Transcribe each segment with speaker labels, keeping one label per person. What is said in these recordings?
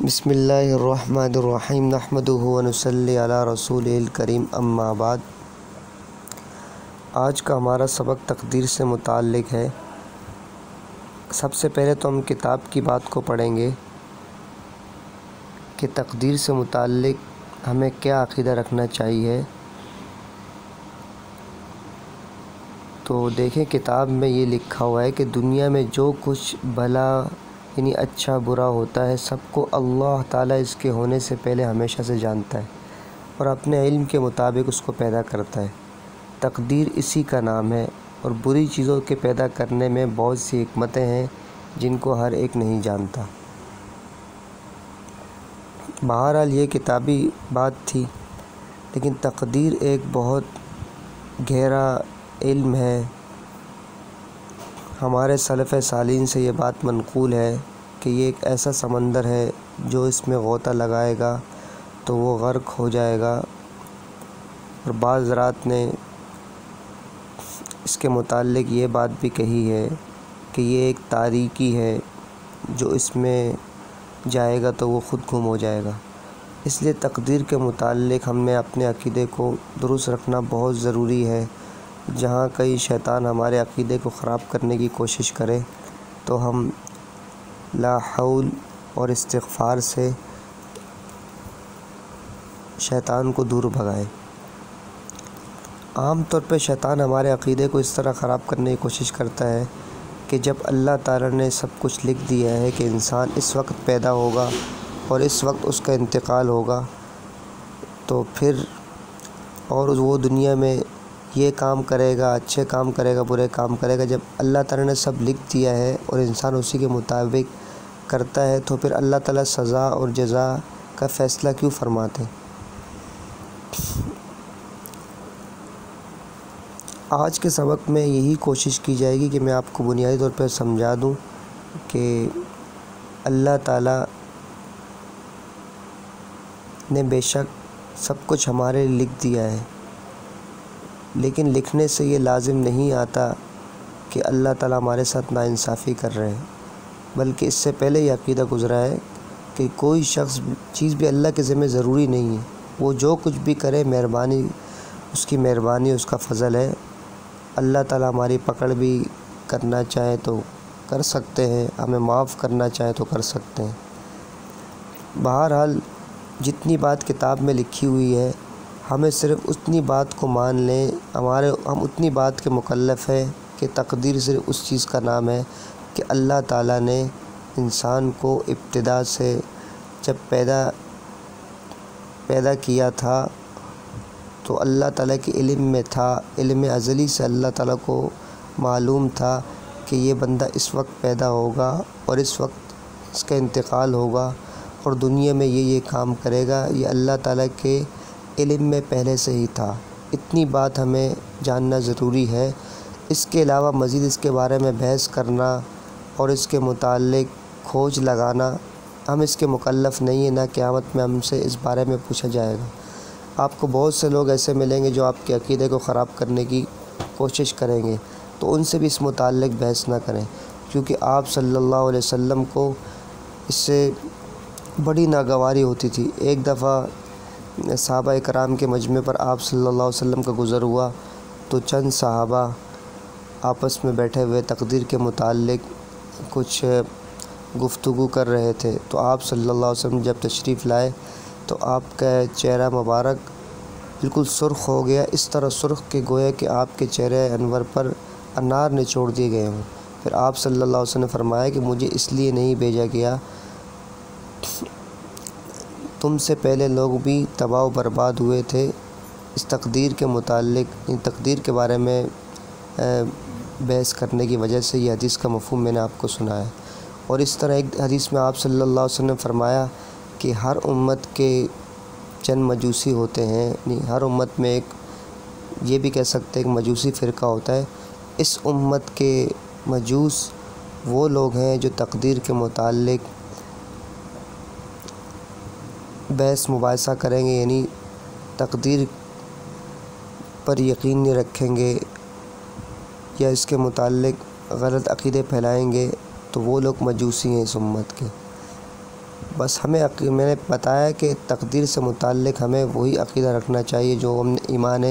Speaker 1: بسم اللہ الرحمن الرحیم نحمدہ ونصلی علی رسول الکریم اما بعد۔ آج کا ہمارا سبق تقدیر سے متعلق ہے۔ سب سے پہلے تو ہم کتاب کی بات کو پڑھیں گے کہ تقدیر سے متعلق ہمیں کیا عقیدہ رکھنا چاہیے۔ تو دیکھیں کتاب میں یہ لکھا ہوا ہے کہ دنیا میں جو کچھ بھلا یعنی اچھا برا ہوتا ہے سب کو اللہ تعالیٰ اس کے ہونے سے پہلے ہمیشہ سے جانتا ہے اور اپنے علم کے مطابق اس کو پیدا کرتا ہے۔ تقدیر اسی کا نام ہے اور بری چیزوں کے پیدا کرنے میں بہت سی حکمتیں ہیں جن کو ہر ایک نہیں جانتا۔ بہرحال یہ کتابی بات تھی، لیکن تقدیر ایک بہت گہرا علم ہے۔ ہمارے سلف صالحین سے یہ بات منقول ہے کہ یہ ایک ایسا سمندر ہے جو اس میں غوطہ لگائے گا تو وہ غرق ہو جائے گا، اور بعض حضرات نے اس کے متعلق یہ بات بھی کہی ہے کہ یہ ایک تاریکی ہے، جو اس میں جائے گا تو وہ خود گم ہو جائے گا۔ اس لیے تقدیر کے متعلق ہم نے اپنے عقیدے کو درست رکھنا بہت ضروری ہے۔ جہاں کئی شیطان ہمارے عقیدے کو خراب کرنے کی کوشش کرے تو ہم لا حول اور استغفار سے شیطان کو دور بھگائیں۔ عام طور پہ شیطان ہمارے عقیدے کو اس طرح خراب کرنے کی کوشش کرتا ہے کہ جب اللہ تعالیٰ نے سب کچھ لکھ دیا ہے کہ انسان اس وقت پیدا ہوگا اور اس وقت اس کا انتقال ہوگا، تو پھر اور وہ دنیا میں یہ کام کرے گا، اچھے کام کرے گا، برے کام کرے گا۔ جب اللہ تعالیٰ نے سب لکھ دیا ہے اور انسان اسی کے مطابق کرتا ہے تو پھر اللہ تعالیٰ سزا اور جزا کا فیصلہ کیوں فرماتے؟ آج کے سبق میں یہی کوشش کی جائے گی کہ میں آپ کو بنیادی طور پر سمجھا دوں کہ اللہ تعالیٰ نے بے شک سب کچھ ہمارے لیے لکھ دیا ہے، لیکن لکھنے سے یہ لازم نہیں آتا کہ اللہ تعالیٰ ہمارے ساتھ ناانصافی کر رہے ہیں، بلکہ اس سے پہلے یہ عقیدہ گزرا ہے کہ کوئی شخص چیز بھی اللہ کے ذمہ ضروری نہیں ہے۔ وہ جو کچھ بھی کرے مہربانی اس کی مہربانی، اس کا فضل ہے۔ اللہ تعالیٰ ہماری پکڑ بھی کرنا چاہے تو کر سکتے ہیں، ہمیں معاف کرنا چاہے تو کر سکتے ہیں۔ بہرحال جتنی بات کتاب میں لکھی ہوئی ہے ہمیں صرف اتنی بات کو مان لیں، ہم اتنی بات کے مکلف ہیں کہ تقدیر صرف اس چیز کا نام ہے کہ اللہ تعالیٰ نے انسان کو ابتدا سے جب پیدا کیا تھا تو اللہ تعالیٰ کے علم میں تھا، علم ازلی سے اللہ تعالیٰ کو معلوم تھا کہ یہ بندہ اس وقت پیدا ہوگا اور اس وقت اس کا انتقال ہوگا اور دنیا میں یہ کام کرے گا۔ یہ اللہ تعالیٰ کے علم میں پہلے سے ہی تھا۔ اتنی بات ہمیں جاننا ضروری ہے۔ اس کے علاوہ مزید اس کے بارے میں بحث کرنا اور اس کے متعلق کھوج لگانا ہم اس کے مکلف نہیں ہیں، نہ قیامت میں ہم سے اس بارے میں پوچھا جائے گا۔ آپ کو بہت سے لوگ ایسے ملیں گے جو آپ کے عقیدے کو خراب کرنے کی کوشش کریں گے، تو ان سے بھی اس متعلق بحث نہ کریں، کیونکہ آپ صلی اللہ علیہ وسلم کو اس سے بڑی ناگواری ہوتی تھی۔ ایک دفعہ صحابہ کرام کے مجمع پر آپ صلی اللہ علیہ وسلم کا گزر ہوا تو چند صحابہ آپس میں بیٹھے ہوئے تقدیر کے متعلق کچھ گفتگو کر رہے تھے، تو آپ صلی اللہ علیہ وسلم جب تشریف لائے تو آپ کا چہرہ مبارک بالکل سرخ ہو گیا، اس طرح سرخ کہ گویا کہ آپ کے چہرے انور پر انار نچوڑ دیے گئے ہوں۔ پھر آپ صلی اللہ علیہ وسلم نے فرمایا کہ مجھے اس لیے نہیں بھیجا گیا، تم سے پہلے لوگ بھی تباہ و برباد ہوئے تھے اس تقدیر کے متعلق، تقدیر کے بارے میں بحث کرنے کی وجہ سے۔ یہ حدیث کا مفہوم میں نے آپ کو سنایا، اور اس طرح ایک حدیث میں آپ صلی اللہ علیہ وسلم نے فرمایا کہ ہر امت کے چند مجوسی ہوتے ہیں، یعنی ہر امت میں ایک یہ بھی کہہ سکتے ہیں ایک مجوسی فرقہ ہوتا ہے۔ اس امت کے مجوس وہ لوگ ہیں جو تقدیر کے متعلق بحث مباحثہ کریں گے، یعنی تقدیر پر یقین نہیں رکھیں گے یا اس کے متعلق غلط عقیدے پھیلائیں گے، تو وہ لوگ مجوسی ہیں اس امت کے۔ بس میں نے بتایا کہ تقدیر سے متعلق ہمیں وہی عقیدہ رکھنا چاہیے جو ہم ایمان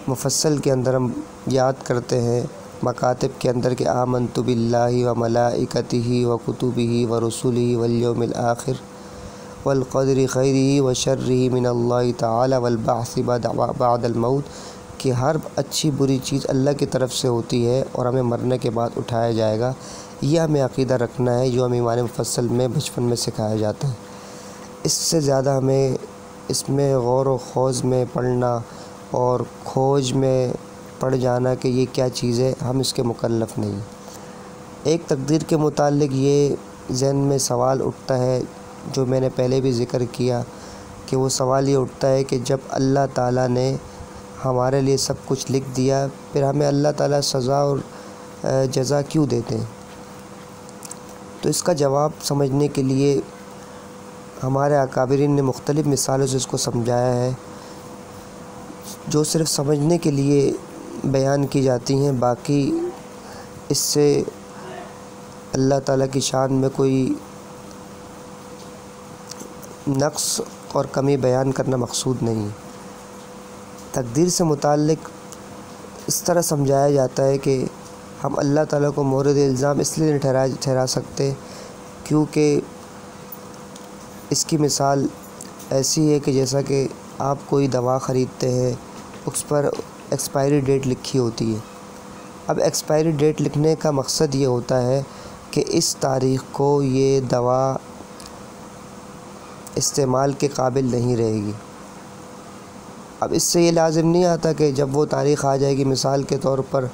Speaker 1: مفصل کے اندر ہم یاد کرتے ہیں، مکاتب کے اندر کہ آمنت باللہ و ملائکتہ و کتبہ و رسلہ والیوم الآخر والقدر خیرہ و شرہ من اللہ تعالی والبعث بعد الموت، کہ ہر اچھی بری چیز اللہ کی طرف سے ہوتی ہے اور ہمیں مرنے کے بعد اٹھایا جائے گا۔ یہ ہمیں عقیدہ رکھنا ہے جو ہمیں ایمان مفصل میں بچپن میں سکھایا جاتا ہے۔ اس سے زیادہ ہمیں اس میں غور و خوض میں پڑھنا اور کھوج میں پڑ جانا کہ یہ کیا چیز ہے، ہم اس کے مکلف نہیں۔ ایک تقدیر کے متعلق یہ ذہن میں سوال اٹھتا ہے جو میں نے پہلے بھی ذکر کیا، کہ وہ سوال یہ اٹھتا ہے کہ جب اللہ تعالیٰ نے ہمارے لیے سب کچھ لکھ دیا، پھر ہمیں اللہ تعالیٰ سزا اور جزا کیوں دیتے ہیں؟ تو اس کا جواب سمجھنے کے لیے ہمارے اکابرین نے مختلف مثالوں سے اس کو سمجھایا ہے، جو صرف سمجھنے کے لیے بیان کی جاتی ہیں، باقی اس سے اللہ تعالیٰ کی شان میں کوئی نقص اور کمی بیان کرنا مقصود نہیں۔ تقدیر سے متعلق اس طرح سمجھایا جاتا ہے کہ ہم اللہ تعالیٰ کو مورد الزام اس لیے نہیں ٹھہرا سکتے کیونکہ اس کی مثال ایسی ہے کہ جیسا کہ آپ کوئی دوا خریدتے ہیں، اس پر ایکسپائری ڈیٹ لکھی ہوتی ہے۔ اب ایکسپائری ڈیٹ لکھنے کا مقصد یہ ہوتا ہے کہ اس تاریخ کو یہ دوا استعمال کے قابل نہیں رہے گی۔ اب اس سے یہ لازم نہیں آتا کہ جب وہ تاریخ آ جائے گی، مثال کے طور پر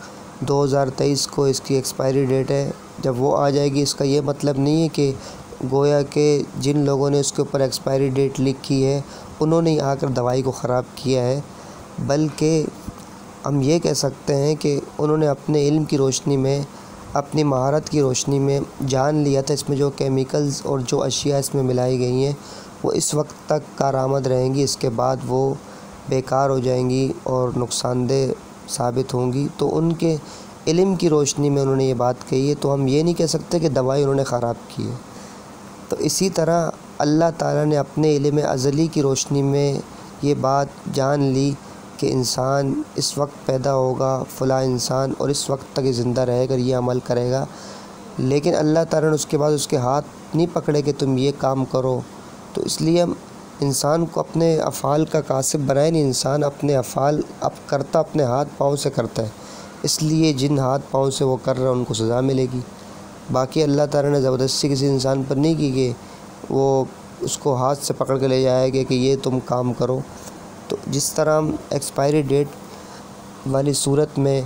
Speaker 1: 2023 کو اس کی ایکسپائری ڈیٹ ہے، جب وہ آ جائے گی اس کا یہ مطلب نہیں ہے کہ گویا کہ جن لوگوں نے اس کے اوپر ایکسپائری ڈیٹ لکھی ہے انہوں نے آ کر دوائی کو خراب کیا ہے، بلکہ ہم یہ کہہ سکتے ہیں کہ انہوں نے اپنے علم کی روشنی میں، اپنی مہارت کی روشنی میں جان لیا تھا اس میں جو کیمیکلز اور جو اشیاء اس میں ملائی گئی ہیں وہ اس وقت تک کارآمد رہیں گی، اس کے بعد وہ بیکار ہو جائیں گی اور نقصان دہ ثابت ہوں گی۔ تو ان کے علم کی روشنی میں انہوں نے یہ بات کہی ہے، تو ہم یہ نہیں کہہ سکتے کہ دوائی انہوں نے خراب کی ہے۔ تو اسی طرح اللہ تعالیٰ نے اپنے علم ازلی کی روشنی میں یہ بات جان لی کہ انسان اس وقت پیدا ہوگا، فلاں انسان، اور اس وقت تک یہ زندہ رہے گا، یہ عمل کرے گا، لیکن اللہ تعالیٰ نے اس کے بعد اس کے ہاتھ نہیں پکڑے کہ تم یہ کام کرو۔ تو اس لیے ہم انسان کو اپنے افعال کا کاسب بنائے نہیں، انسان اپنے افعال کرتا اپنے ہاتھ پاؤں سے کرتا ہے، اس لیے جن ہاتھ پاؤں سے وہ کر رہا ہے ان کو سزا ملے گی۔ باقی اللہ تعالیٰ نے زبردستی کسی انسان پر نہیں کی کہ وہ اس کو ہاتھ سے پکڑ کے لے جائے گا کہ یہ تم کام کرو۔ تو جس طرح ہم ایکسپائری ڈیٹ والی صورت میں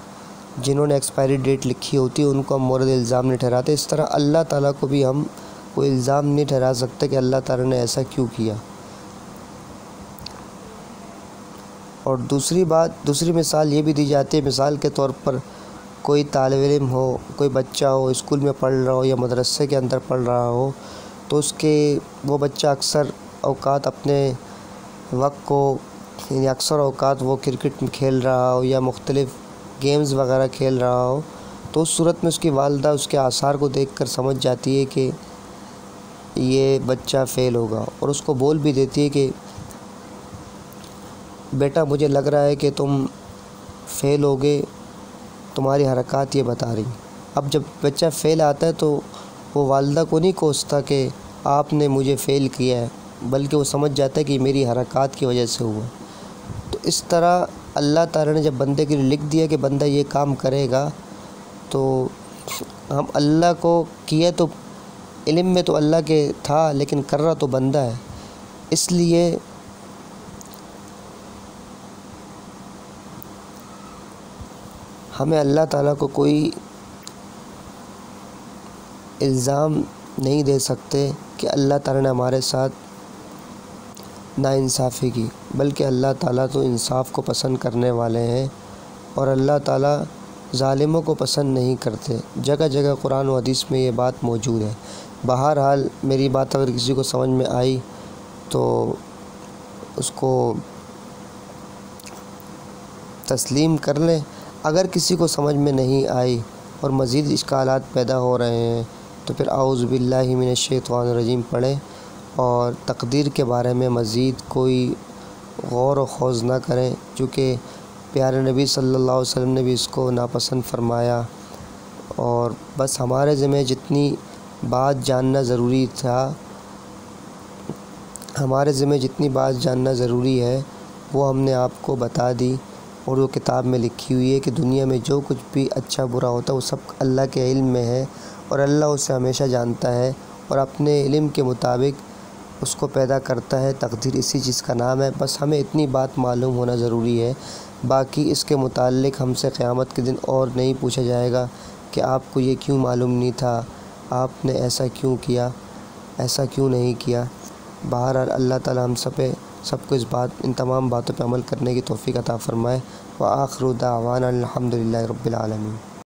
Speaker 1: جنہوں نے ایکسپائری ڈیٹ لکھی ہوتی ہے ان کو ہم مورد الزام نہیں ٹھہراتے، اس طرح اللہ تعالیٰ کو بھی ہم کوئی الزام نہیں ٹھہرا سکتے کہ اللہ تعالیٰ نے ایسا کیوں کیا۔ اور دوسری مثال یہ بھی دی جاتی ہے، مثال کے طور پر کوئی طالب علم ہو، کوئی بچہ ہو، اسکول میں پڑھ رہا ہو یا مدرسے کے اندر پڑھ رہا ہو، تو وہ بچہ اکثر اوقات اپنے وقت کو، یعنی اکثر اوقات وہ کرکٹ میں کھیل رہا ہو یا مختلف گیمز وغیرہ کھیل رہا ہو، تو اس صورت میں اس کی والدہ اس کے آثار کو دیکھ کر سمجھ جاتی ہے کہ یہ بچہ فیل ہوگا، اور اس کو بول بھی دیتی ہے کہ بیٹا مجھے لگ رہا ہے کہ تم فیل ہوگے، تمہاری حرکات یہ بتا رہی۔ اب جب بچہ فیل آتا ہے تو وہ والدہ کو نہیں کوستا کہ آپ نے مجھے فیل کیا ہے، بلکہ وہ سمجھ جاتا ہے کہ میری حرکات کی وجہ سے ہوا۔ تو اس طرح اللہ تعالیٰ نے جب بندے کے لیے لکھ دیا کہ بندہ یہ کام کرے گا، تو ہم اللہ کو کیا تو علم میں تو اللہ کے تھا، لیکن کر رہا تو بندہ ہے، اس لیے ہمیں اللہ تعالیٰ کو کوئی الزام نہیں دے سکتے کہ اللہ تعالیٰ نے ہمارے ساتھ ناانصافی کی، بلکہ اللہ تعالیٰ تو انصاف کو پسند کرنے والے ہیں، اور اللہ تعالیٰ ظالموں کو پسند نہیں کرتے۔ جگہ جگہ قرآن و حدیث میں یہ بات موجود ہے۔ بہرحال میری بات اگر کسی کو سمجھ میں آئی تو اس کو تسلیم کر لیں، اگر کسی کو سمجھ میں نہیں آئی اور مزید اشکالات پیدا ہو رہے ہیں تو پھر اعوذ باللہ من الشیطان الرجیم پڑھیں اور تقدیر کے بارے میں مزید کوئی غور و خوض نہ کریں، چونکہ پیارے نبی صلی اللہ علیہ وسلم نے بھی اس کو ناپسند فرمایا۔ اور بس ہمارے ذمہ جتنی بات جاننا ضروری ہے وہ ہم نے آپ کو بتا دی، اور وہ کتاب میں لکھی ہوئی ہے کہ دنیا میں جو کچھ بھی اچھا برا ہوتا ہے وہ سب اللہ کے علم میں ہے، اور اللہ اسے ہمیشہ جانتا ہے اور اپنے علم کے مطابق اس کو پیدا کرتا ہے۔ تقدیر اسی چیز کا نام ہے، بس ہمیں اتنی بات معلوم ہونا ضروری ہے۔ باقی اس کے متعلق ہم سے قیامت کے دن اور نہیں پوچھا جائے گا کہ آپ کو یہ کیوں معلوم نہیں تھا، آپ نے ایسا کیوں کیا، ایسا کیوں نہیں کیا۔ بہرحال اللہ تعالی ہم سب کو ان تمام باتوں پہ عمل کرنے کی توفیق عطا فرمائے۔ وآخر دعوانا الحمدللہ رب العالمین۔